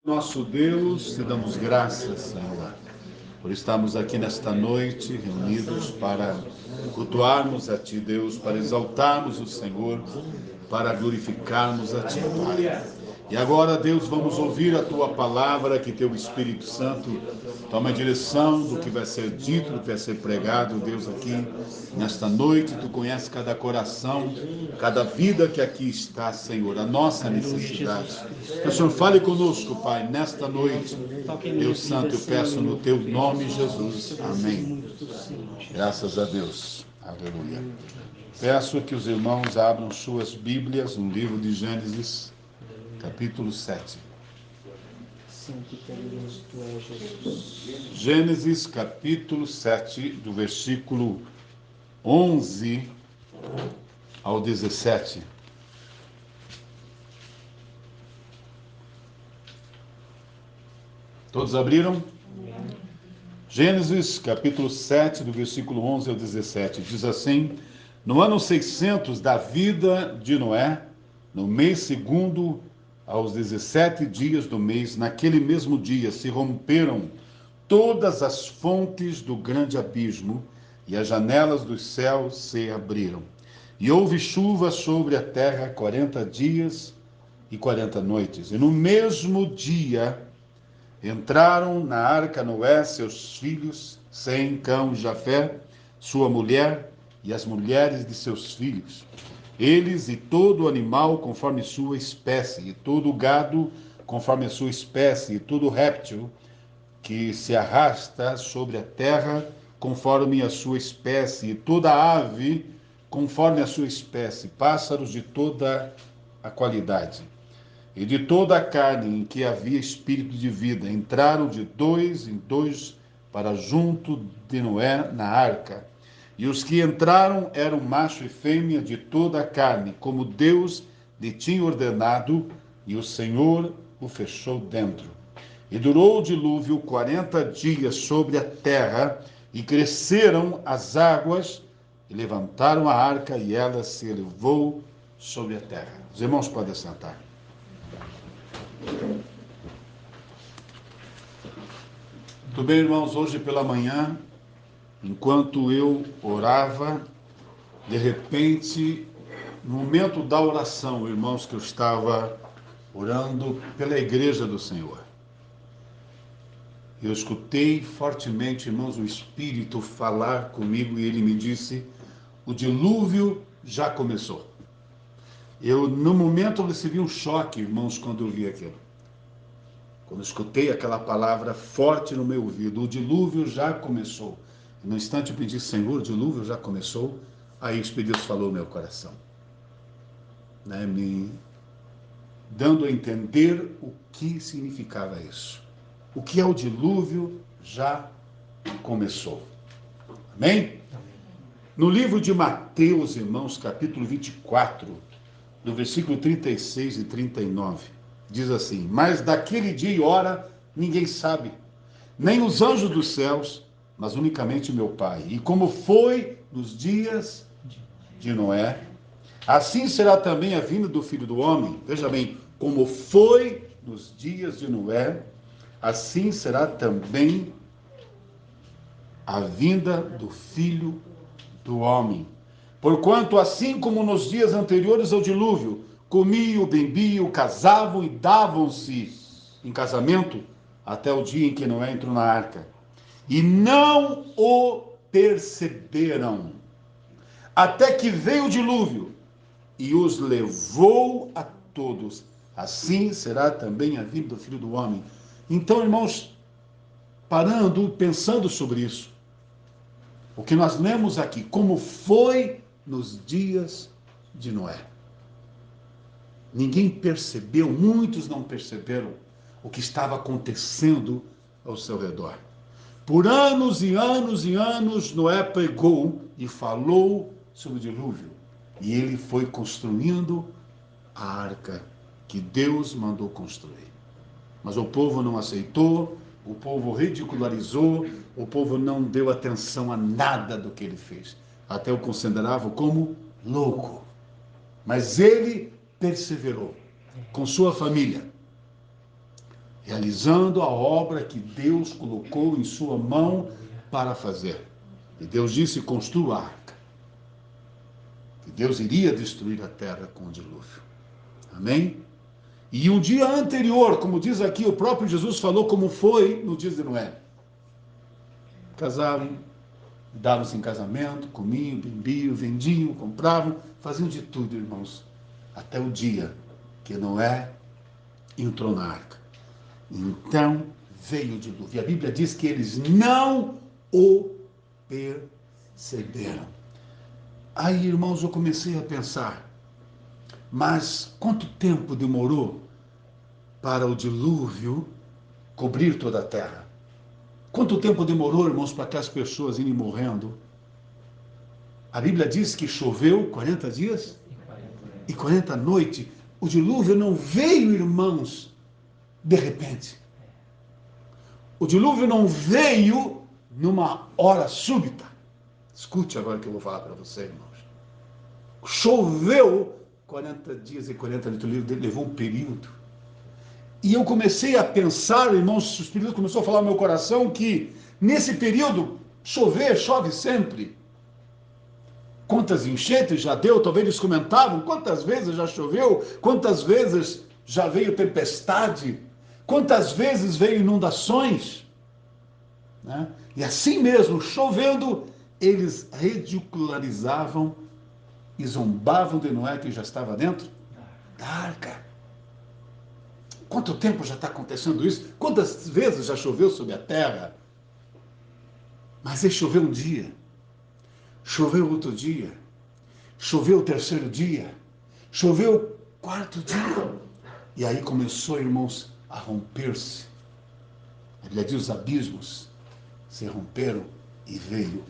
Nosso Deus, te damos graças, Senhor, por estarmos aqui nesta noite, reunidos para cultuarmos a Ti, Deus, para exaltarmos o Senhor, para glorificarmos a Ti, Pai. E agora, Deus, vamos ouvir a Tua palavra, que Teu Espírito Santo toma a direção do que vai ser dito, do que vai ser pregado, Deus, aqui nesta noite. Tu conheces cada coração, cada vida que aqui está, Senhor, a nossa necessidade. Que o Senhor fale conosco, Pai, nesta noite. Deus Santo, eu peço no Teu nome, Jesus. Amém. Graças a Deus. Aleluia. Peço que os irmãos abram suas Bíblias no livro de Gênesis, capítulo 7. Gênesis, capítulo 7, do versículo 11 ao 17. Todos abriram? Gênesis, capítulo 7, do versículo 11 ao 17. Diz assim: No ano 600 da vida de Noé, no mês segundo, aos 17 dias do mês, naquele mesmo dia, se romperam todas as fontes do grande abismo, e as janelas dos céus se abriram. E houve chuva sobre a terra 40 dias e 40 noites. E no mesmo dia entraram na arca Noé, seus filhos, Sem, Cão e Jafé, sua mulher e as mulheres de seus filhos. Eles e todo animal conforme sua espécie, e todo gado conforme a sua espécie, e todo réptil que se arrasta sobre a terra conforme a sua espécie, e toda ave conforme a sua espécie, pássaros de toda a qualidade. E de toda a carne em que havia espírito de vida, entraram de dois em dois para junto de Noé na arca. E os que entraram eram macho e fêmea de toda a carne, como Deus lhe tinha ordenado, e o Senhor o fechou dentro. E durou o dilúvio 40 dias sobre a terra, e cresceram as águas, e levantaram a arca, e ela se elevou sobre a terra. Os irmãos podem sentar. Muito bem, irmãos, hoje pela manhã, enquanto eu orava, de repente, no momento da oração, irmãos, que eu estava orando pela igreja do Senhor, eu escutei fortemente, irmãos, o Espírito falar comigo, e ele me disse: o dilúvio já começou. No momento, eu recebi um choque, irmãos, quando eu vi aquilo. Quando eu escutei aquela palavra forte no meu ouvido: o dilúvio já começou. No instante eu pedi: Senhor, o dilúvio já começou? Aí o Espírito falou no meu coração, me dando a entender o que significava isso. O que é o dilúvio já começou. Amém? No livro de Mateus, irmãos, capítulo 24, do versículo 36 e 39, diz assim: Mas daquele dia e hora ninguém sabe, nem os anjos dos céus, mas unicamente meu Pai. E como foi nos dias de Noé, assim será também a vinda do Filho do Homem. Veja bem, como foi nos dias de Noé, assim será também a vinda do Filho do Homem. Porquanto, assim como nos dias anteriores ao dilúvio, comiam, bebiam, casavam e davam-se em casamento, até o dia em que Noé entrou na arca. E não o perceberam, até que veio o dilúvio e os levou a todos. Assim será também a vinda do Filho do Homem. Então, irmãos, parando, pensando sobre isso, o que nós lemos aqui, como foi nos dias de Noé. Ninguém percebeu, muitos não perceberam o que estava acontecendo ao seu redor. Por anos e anos e anos, Noé pregou e falou sobre o dilúvio. E ele foi construindo a arca que Deus mandou construir. Mas o povo não aceitou, o povo ridicularizou, o povo não deu atenção a nada do que ele fez. Até o consideravam como louco. Mas ele perseverou com sua família. realizando a obra que Deus colocou em sua mão para fazer. E Deus disse: construa a arca. Que Deus iria destruir a terra com o dilúvio. Amém? E um dia anterior, como diz aqui, o próprio Jesus falou como foi no dia de Noé. Casavam, davam-se em casamento, comiam, bebiam, vendiam, compravam, faziam de tudo, irmãos, até o dia que Noé entrou na arca. Então veio o dilúvio. E a Bíblia diz que eles não o perceberam. Aí, irmãos, eu comecei a pensar, mas quanto tempo demorou para o dilúvio cobrir toda a terra? Quanto tempo demorou, irmãos, para que as pessoas irem morrendo? A Bíblia diz que choveu 40 dias e 40 noites. O dilúvio não veio, irmãos, de repente. O dilúvio não veio numa hora súbita. Escute agora o que eu vou falar para você, irmãos. Choveu 40 dias e 40 noites, levou um período. E eu comecei a pensar, irmãos, o Espírito começou a falar no meu coração que nesse período, chove sempre. Quantas enchentes já deu? Talvez eles comentavam, quantas vezes já choveu? Quantas vezes já veio tempestade? Quantas vezes veio inundações? Né? E assim mesmo, chovendo, eles ridicularizavam e zombavam de Noé, que já estava dentro da arca. Quanto tempo já está acontecendo isso? Quantas vezes já choveu sobre a terra? Mas aí choveu um dia, choveu outro dia, choveu o terceiro dia, choveu o quarto dia. E aí começou, irmãos, a romper-se. A Bíblia diz: os abismos se romperam e veio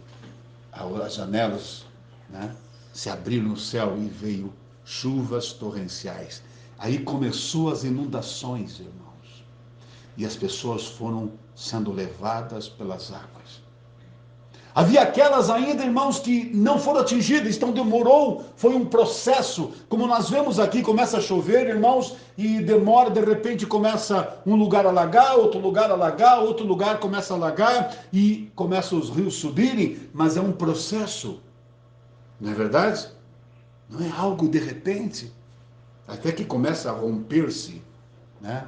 as janelas, né, se abriram no céu e veio chuvas torrenciais. Aí começou as inundações, irmãos. E as pessoas foram sendo levadas pelas águas. Havia aquelas ainda, irmãos, que não foram atingidas, então demorou, foi um processo. Como nós vemos aqui, começa a chover, irmãos, e demora, de repente começa um lugar a alagar, outro lugar a alagar, outro lugar começa a alagar, e começam os rios subirem, mas é um processo, não é verdade? Não é algo de repente. Até que começa a romper-se, né?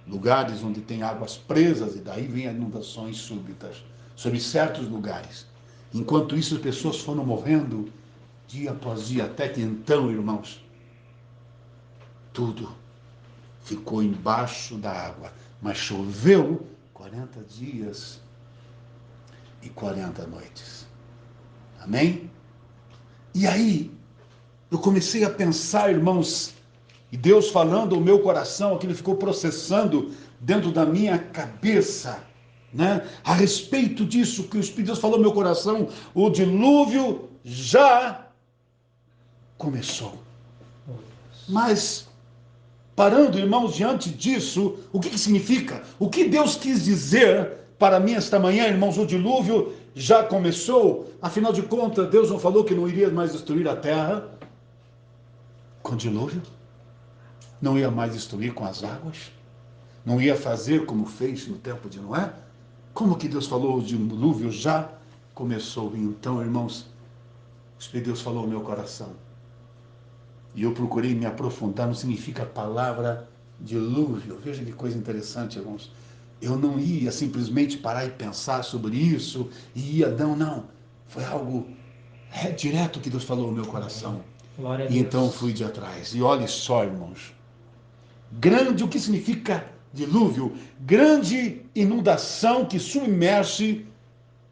Lugares onde tem águas presas, e daí vem inundações súbitas sobre certos lugares. Enquanto isso, as pessoas foram morrendo dia após dia, até que então, irmãos, tudo ficou embaixo da água. Mas choveu 40 dias e 40 noites. Amém? E aí, eu comecei a pensar, irmãos, e Deus falando ao meu coração, aquilo ficou processando dentro da minha cabeça, né? A respeito disso que o Espírito de Deus falou no meu coração, o dilúvio já começou. Mas, parando, irmãos, diante disso, o que significa? O que Deus quis dizer para mim esta manhã, irmãos? O dilúvio já começou. Afinal de contas, Deus não falou que não iria mais destruir a terra com dilúvio? Não ia mais destruir com as águas? Não ia fazer como fez no tempo de Noé? Como que Deus falou? O dilúvio já começou. Então, irmãos, o Espírito de Deus falou ao meu coração. E eu procurei me aprofundar. Não significa a palavra dilúvio. Veja que coisa interessante, irmãos. Eu não ia simplesmente parar e pensar sobre isso. E ia, não. Foi algo direto que Deus falou ao meu coração. Glória a E Deus. então fui de atrás. E olhe só, irmãos. Grande, o que significa dilúvio? Grande inundação que submerge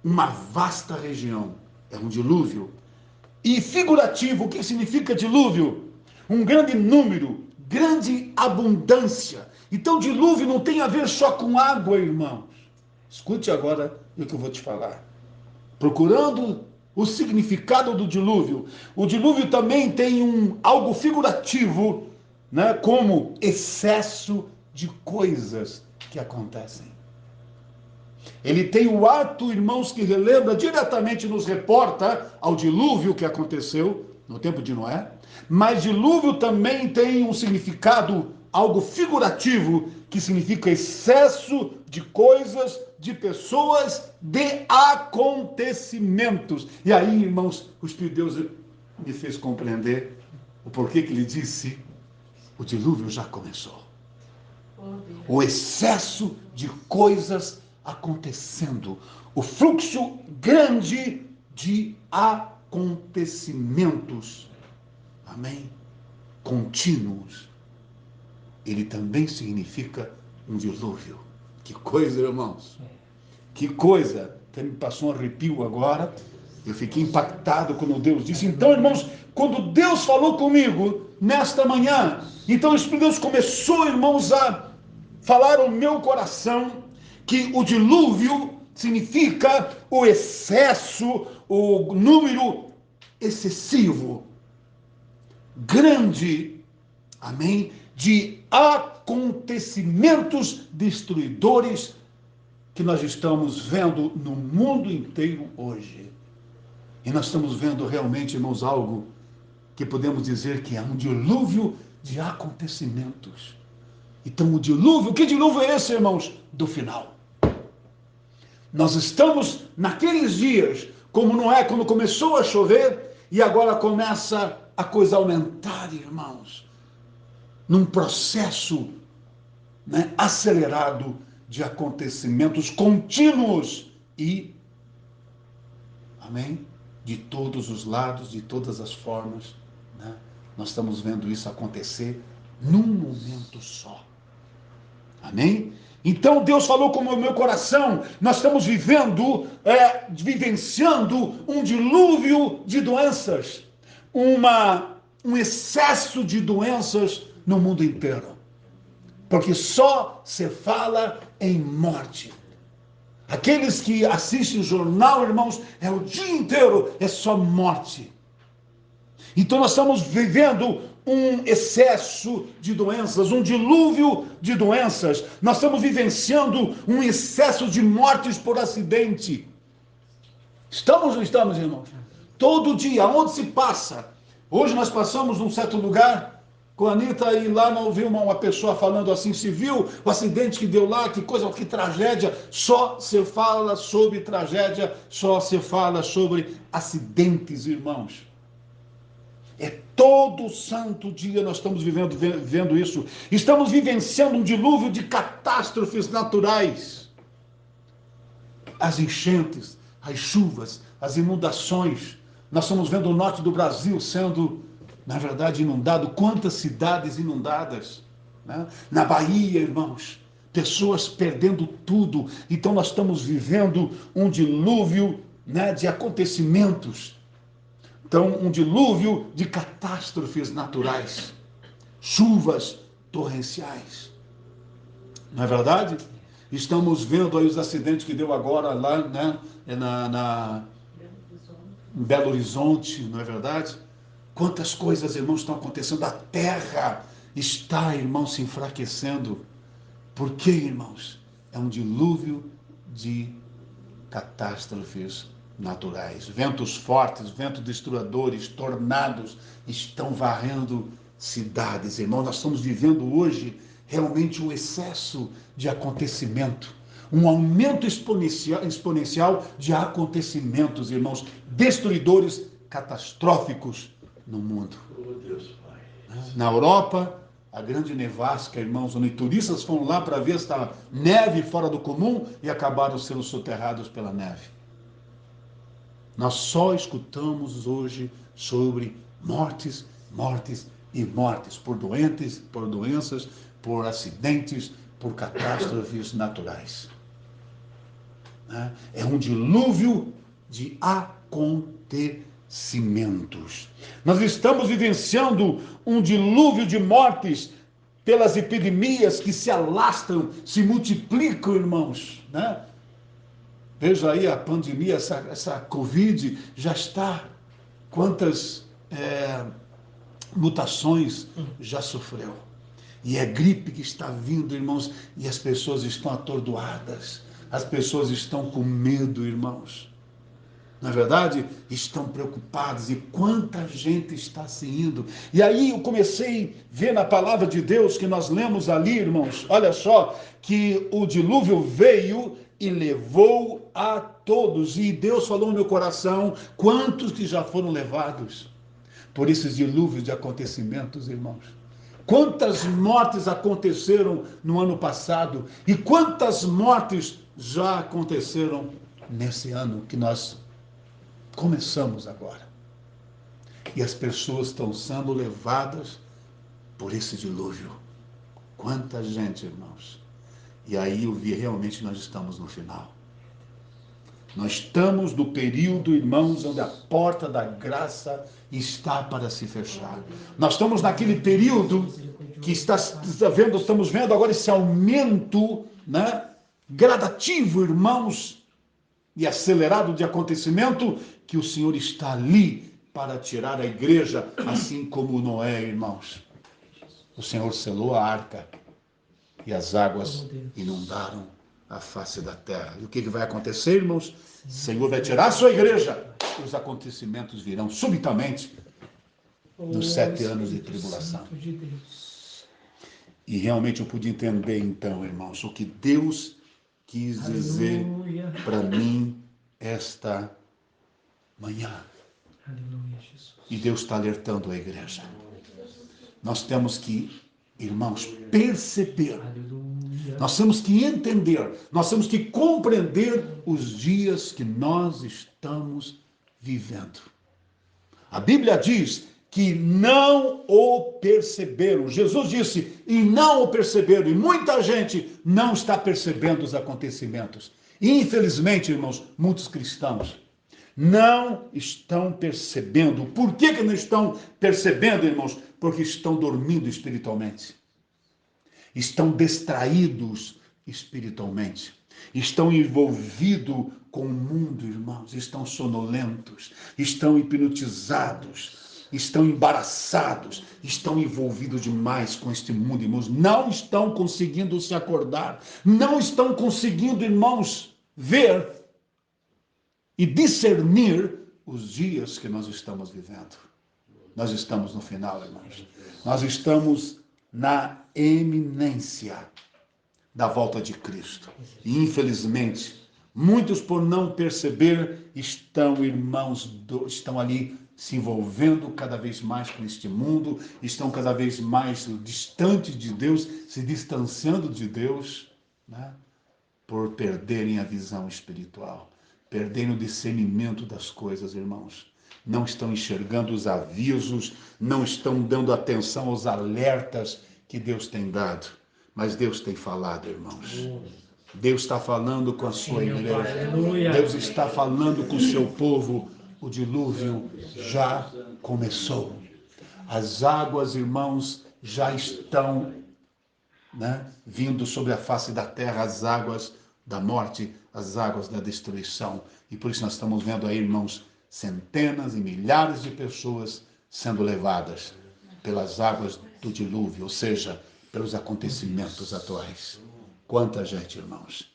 uma vasta região. É um dilúvio. E figurativo, o que significa dilúvio? Um grande número, grande abundância. Então dilúvio não tem a ver só com água, irmãos. Escute agora o que eu vou te falar. Procurando o significado do dilúvio. O dilúvio também tem algo figurativo, né, como excesso de coisas que acontecem. Ele tem o ato, irmãos, que relembra diretamente, nos reporta ao dilúvio que aconteceu no tempo de Noé, mas dilúvio também tem um significado algo figurativo que significa excesso de coisas, de pessoas, de acontecimentos. E aí, irmãos, o Espírito de Deus me fez compreender o porquê que ele disse: o dilúvio já começou. O excesso de coisas acontecendo, o fluxo grande de acontecimentos, amém? Contínuos. Ele também significa um dilúvio. Que coisa, irmãos! Que coisa! Até me passou um arrepio agora. Eu fiquei impactado quando Deus disse. Então, irmãos, quando Deus falou comigo nesta manhã, então o Espírito de Deus começou, irmãos, a falar ao meu coração que o dilúvio significa o excesso, o número excessivo, grande, amém, de acontecimentos destruidores que nós estamos vendo no mundo inteiro hoje. E nós estamos vendo realmente, irmãos, algo que podemos dizer que é um dilúvio de acontecimentos. Então, o dilúvio, que dilúvio é esse, irmãos? Do final. Nós estamos naqueles dias, como não é quando começou a chover, e agora começa a coisa aumentar, irmãos, num processo, né, acelerado de acontecimentos contínuos e, amém, de todos os lados, de todas as formas, né? Nós estamos vendo isso acontecer num momento só. Amém? Então Deus falou com o meu coração, nós estamos vivenciando um dilúvio de doenças, um excesso de doenças no mundo inteiro. Porque só se fala em morte. Aqueles que assistem o jornal, irmãos, é o dia inteiro, é só morte. Então nós estamos vivendo um excesso de doenças, um dilúvio de doenças. Nós estamos vivenciando um excesso de mortes por acidente. Estamos ou não estamos, irmãos? Todo dia, onde se passa. Hoje nós passamos num certo lugar com a Anitta e lá não ouviu uma pessoa falando assim, se viu o acidente que deu lá, que coisa, que tragédia. Só se fala sobre tragédia, só se fala sobre acidentes, irmãos. É todo santo dia nós estamos vendo isso. Estamos vivenciando um dilúvio de catástrofes naturais. As enchentes, as chuvas, as inundações. Nós estamos vendo o norte do Brasil sendo, na verdade, inundado. Quantas cidades inundadas, né? Na Bahia, irmãos, pessoas perdendo tudo. Então nós estamos vivendo um dilúvio, né, de acontecimentos. Então, um dilúvio de catástrofes naturais, chuvas torrenciais. Não é verdade? Estamos vendo aí os acidentes que deu agora lá, né, em Belo Horizonte, não é verdade? Quantas coisas, irmãos, estão acontecendo. A terra está, irmãos, se enfraquecendo. Por quê, irmãos? É um dilúvio de catástrofes naturais. Ventos fortes, ventos destruidores, tornados estão varrendo cidades, irmãos. Nós estamos vivendo hoje realmente um excesso de acontecimento, um aumento exponencial de acontecimentos, irmãos, destruidores, catastróficos no mundo. Na Europa, a grande nevasca, irmãos, onde turistas foram lá para ver esta neve fora do comum e acabaram sendo soterrados pela neve. Nós só escutamos hoje sobre mortes, mortes e mortes, por doenças, por acidentes, por catástrofes naturais. É um dilúvio de acontecimentos. Nós estamos vivenciando um dilúvio de mortes pelas epidemias que se alastram, se multiplicam, irmãos, né? Veja aí a pandemia, essa Covid já está, quantas mutações já sofreu. E é gripe que está vindo, irmãos, e as pessoas estão atordoadas, as pessoas estão com medo, irmãos. Na verdade, estão preocupados e quanta gente está se indo. E aí eu comecei a ver na palavra de Deus que nós lemos ali, irmãos, olha só, que o dilúvio veio e levou a todos. E Deus falou no meu coração, quantos que já foram levados por esses dilúvios de acontecimentos, irmãos. Quantas mortes aconteceram no ano passado e quantas mortes já aconteceram nesse ano que nós começamos agora. E as pessoas estão sendo levadas por esse dilúvio. Quanta gente, irmãos. E aí eu vi realmente nós estamos no final. Nós estamos no período, irmãos, onde a porta da graça está para se fechar. Nós estamos naquele período que estamos vendo agora esse aumento, né, gradativo, irmãos, e acelerado de acontecimento, que o Senhor está ali para tirar a igreja, assim como Noé, irmãos. O Senhor selou a arca e as águas inundaram a face da terra. E o que vai acontecer, irmãos? O Senhor vai tirar a sua igreja e os acontecimentos virão subitamente nos 7 anos de tribulação. E realmente eu pude entender então, irmãos, o que Deus quis dizer para mim esta manhã. E Deus está alertando a igreja. Nós temos que, irmãos, perceber. Nós temos que entender. Nós temos que compreender os dias que nós estamos vivendo. A Bíblia diz que não o perceberam. Jesus disse, e não o perceberam. E muita gente não está percebendo os acontecimentos. Infelizmente, irmãos, muitos cristãos não estão percebendo. Por que não estão percebendo, irmãos? Porque estão dormindo espiritualmente. Estão distraídos espiritualmente. Estão envolvidos com o mundo, irmãos. Estão sonolentos. Estão hipnotizados. Estão embaraçados. Estão envolvidos demais com este mundo, irmãos. Não estão conseguindo se acordar. Não estão conseguindo, irmãos, ver e discernir os dias que nós estamos vivendo. Nós estamos no final, irmãos. Nós estamos na eminência da volta de Cristo. E, infelizmente, muitos, por não perceber, estão, irmãos, estão ali se envolvendo cada vez mais com este mundo, estão cada vez mais distantes de Deus, se distanciando de Deus, né? Por perderem a visão espiritual. Perderem o discernimento das coisas, irmãos. Não estão enxergando os avisos, não estão dando atenção aos alertas que Deus tem dado. Mas Deus tem falado, irmãos. Deus está falando com a sua igreja. Deus está falando com o seu povo. O dilúvio já começou. As águas, irmãos, já estão, né, vindo sobre a face da terra, as águas da morte, as águas da destruição. E por isso nós estamos vendo aí, irmãos, centenas e milhares de pessoas sendo levadas pelas águas do dilúvio, ou seja, pelos acontecimentos atuais. Quanta gente, irmãos,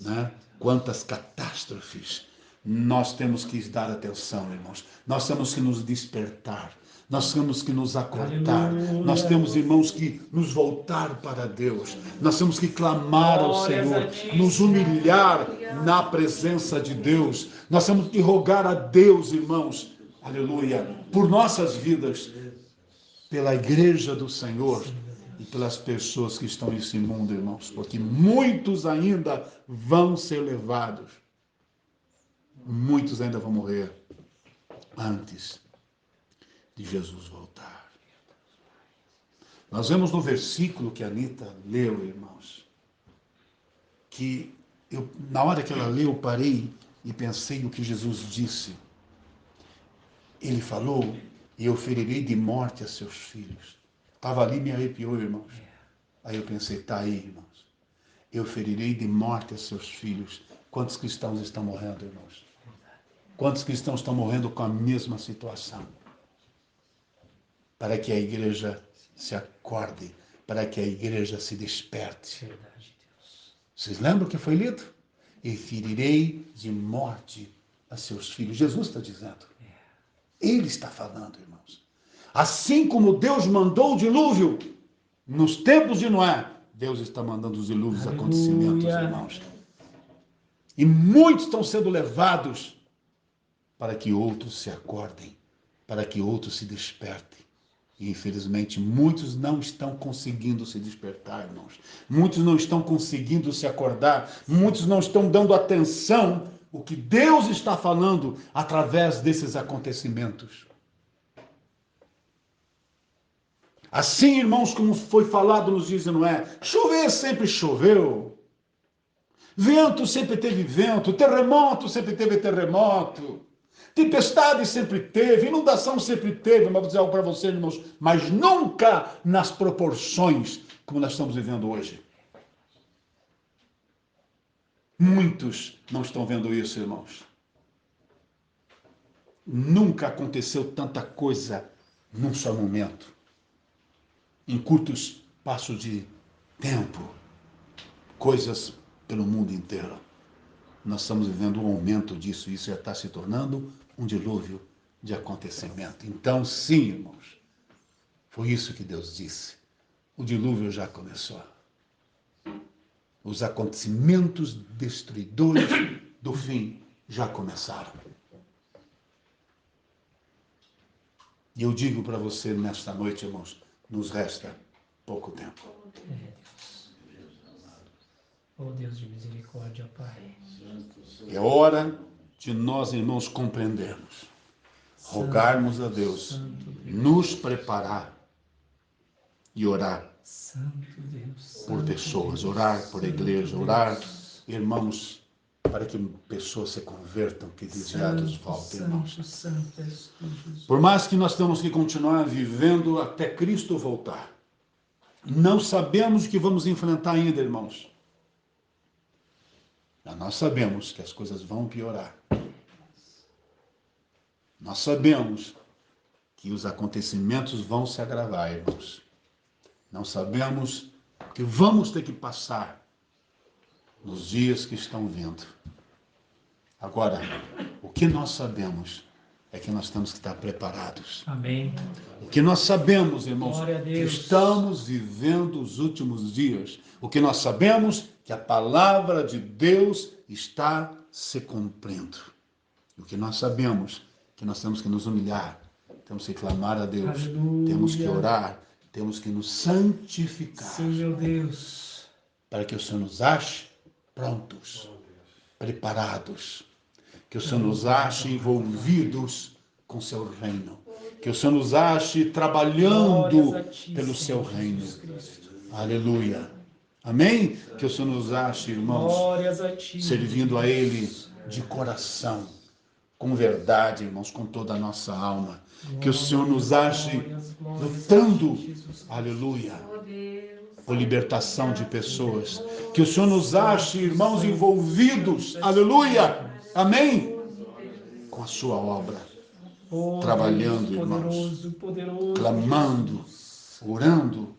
né? Quantas catástrofes. Nós temos que dar atenção, irmãos. Nós temos que nos despertar. Nós temos que nos acordar. Aleluia. Nós temos, irmãos, que nos voltar para Deus. Nós temos que clamar ao Senhor, nos humilhar na presença de Deus. Nós temos que rogar a Deus, irmãos, aleluia, por nossas vidas, pela igreja do Senhor e pelas pessoas que estão nesse mundo, irmãos, porque muitos ainda vão ser levados. Muitos ainda vão morrer antes de Jesus voltar. Nós vemos no versículo que a Anita leu, irmãos, que na hora que ela leu, eu parei e pensei no que Jesus disse. Ele falou, e eu ferirei de morte a seus filhos. Estava ali e me arrepiou, irmãos. Aí eu pensei, tá aí, irmãos. Eu ferirei de morte a seus filhos. Quantos cristãos estão morrendo, irmãos? Quantos cristãos estão morrendo com a mesma situação? Para que a igreja se acorde, para que a igreja se desperte. Vocês lembram o que foi lido? E ferirei de morte a seus filhos. Jesus está dizendo. Ele está falando, irmãos. Assim como Deus mandou o dilúvio nos tempos de Noé, Deus está mandando os dilúvios, acontecimentos, irmãos. E muitos estão sendo levados para que outros se acordem, para que outros se despertem. E, infelizmente, muitos não estão conseguindo se despertar, irmãos. Muitos não estão conseguindo se acordar. Muitos não estão dando atenção ao que Deus está falando através desses acontecimentos. Assim, irmãos, como foi falado nos dias de Noé, chover sempre choveu. Vento sempre teve vento. Terremoto sempre teve terremoto. Tempestade sempre teve, inundação sempre teve, mas vou dizer algo para você, irmãos, mas nunca nas proporções como nós estamos vivendo hoje. Muitos não estão vendo isso, irmãos. Nunca aconteceu tanta coisa num só momento, em curtos passos de tempo, coisas pelo mundo inteiro. Nós estamos vivendo um aumento disso, e isso já está se tornando um dilúvio de acontecimento. Então, sim, irmãos, foi isso que Deus disse. O dilúvio já começou. Os acontecimentos destruidores do fim já começaram. E eu digo para você nesta noite, irmãos, nos resta pouco tempo. Oh Deus de misericórdia, Pai. É hora de nós, irmãos, compreendermos, rogarmos a Deus, nos preparar e orar por pessoas, orar por igreja, orar, irmãos, para que pessoas se convertam, que desviados voltem, irmãos. Por mais que nós temos que continuar vivendo até Cristo voltar, não sabemos o que vamos enfrentar ainda, irmãos. Mas nós sabemos que as coisas vão piorar. Nós sabemos que os acontecimentos vão se agravar, irmãos. Não sabemos o que vamos ter que passar nos dias que estão vindo. Agora, o que nós sabemos é que nós temos que estar preparados. Amém. O que nós sabemos, irmãos, que estamos vivendo os últimos dias. O que nós sabemos que a palavra de Deus está se cumprindo. O que nós sabemos que nós temos que nos humilhar, temos que clamar a Deus, Aleluia. temos que orar, temos que nos santificar. Sim, meu Deus. Para que o Senhor nos ache prontos, preparados. Que o Senhor nos ache envolvidos com o seu reino. Que o Senhor nos ache trabalhando pelo seu reino. Aleluia. Amém? Que o Senhor nos ache, irmãos, servindo a Ele de coração, com verdade, irmãos, com toda a nossa alma. Que o Senhor nos ache lutando, aleluia, por libertação de pessoas. Que o Senhor nos ache, irmãos, envolvidos, aleluia, amém, com a sua obra, trabalhando, irmãos, clamando, orando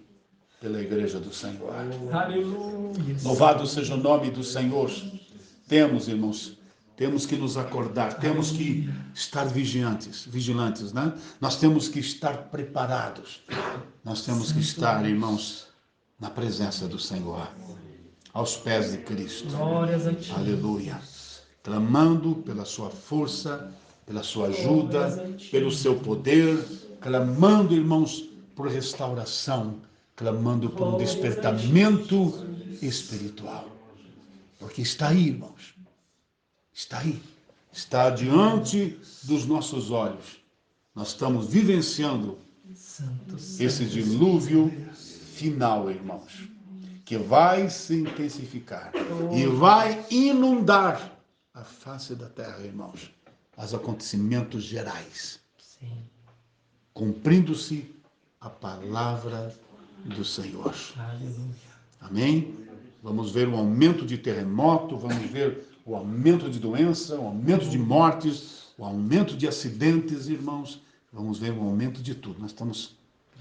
pela igreja do Senhor. Aleluia. Louvado seja o nome do Senhor. Temos, irmãos, temos que nos acordar, temos que estar vigilantes, né? Nós temos que estar preparados. Nós temos que estar, irmãos, na presença do Senhor, aos pés de Cristo. Glórias a ti. Aleluia. Clamando pela sua força, pela sua ajuda, pelo seu poder, clamando, irmãos, por restauração, clamando por um despertamento espiritual. Porque está aí, irmãos. Está aí. Está diante dos nossos olhos. Nós estamos vivenciando esse dilúvio final, irmãos, que vai se intensificar e vai inundar a face da terra, irmãos. Os acontecimentos gerais. Cumprindo-se a palavra do Senhor. Aleluia. Amém? Vamos ver um aumento de terremoto, vamos ver o aumento de doença, o aumento de mortes, o aumento de acidentes, irmãos. Vamos ver um aumento de tudo. Nós estamos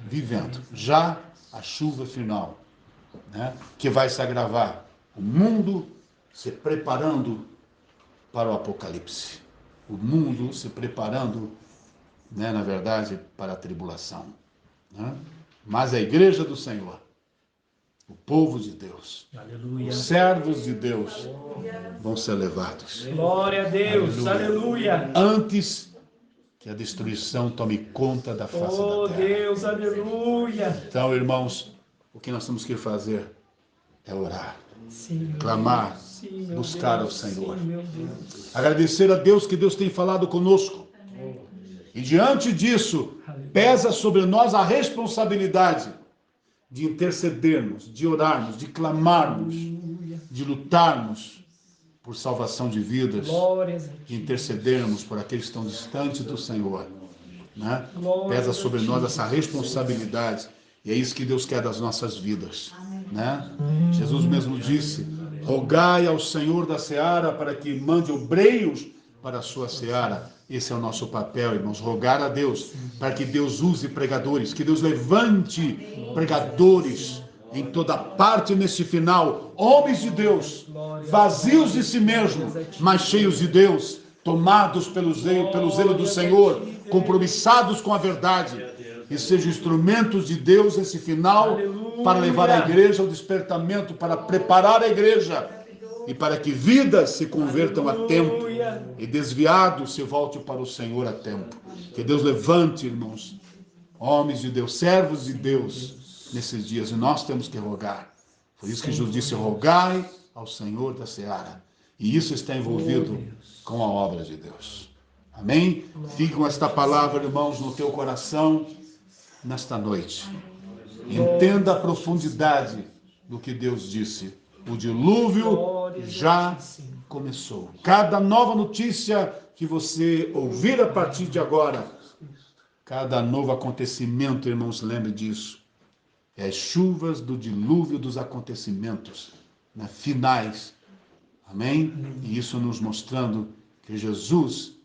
vivendo já a chuva final, né, que vai se agravar. O mundo se preparando para o apocalipse. o mundo se preparando, né, na verdade, para a tribulação. Né? Mas a igreja do Senhor, o povo de Deus, Aleluia. os servos de Deus vão ser levados. Glória a Deus. Aleluia. Antes que a destruição tome conta da face Oh, da terra. Deus. Aleluia. Então, irmãos, o que nós temos que fazer é orar, Sim, meu clamar, Deus. Sim, meu buscar Deus. ao Senhor. Sim, meu Deus. Agradecer a Deus que Deus tem falado conosco. E diante disso, pesa sobre nós a responsabilidade de intercedermos, de orarmos, de clamarmos, de lutarmos por salvação de vidas, Glórias a de ti. intercedermos por aqueles que estão distantes do Senhor. Né? Glórias Pesa a sobre ti, nós essa responsabilidade. E é isso que Deus quer das nossas vidas. Né? Jesus mesmo disse: rogai ao Senhor da seara para que mande obreiros para a sua seara. Esse é o nosso papel, irmãos, rogar a Deus para que Deus use pregadores, que Deus levante pregadores em toda parte nesse final, homens de Deus, vazios de si mesmo, mas cheios de Deus, tomados pelo zelo do Senhor, compromissados com a verdade, e sejam instrumentos de Deus nesse final, para levar a igreja ao despertamento, para preparar a igreja, e para que vidas se convertam a tempo, e desviados se voltem para o Senhor a tempo. Que Deus levante, irmãos, homens de Deus, servos de Deus, nesses dias, e nós temos que rogar. Por isso que Jesus disse: rogai ao Senhor da seara. E isso está envolvido com a obra de Deus. Amém? Fique com esta palavra, irmãos, no teu coração, nesta noite. Entenda a profundidade do que Deus disse. O dilúvio já começou. Cada nova notícia que você ouvir a partir de agora, cada novo acontecimento, irmãos, lembre disso. É as chuvas do dilúvio dos acontecimentos, né, finais. Amém? E isso nos mostrando que Jesus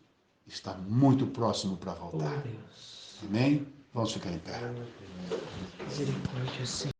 está muito próximo para voltar. Amém? Vamos ficar em pé. Misericórdia, Senhor.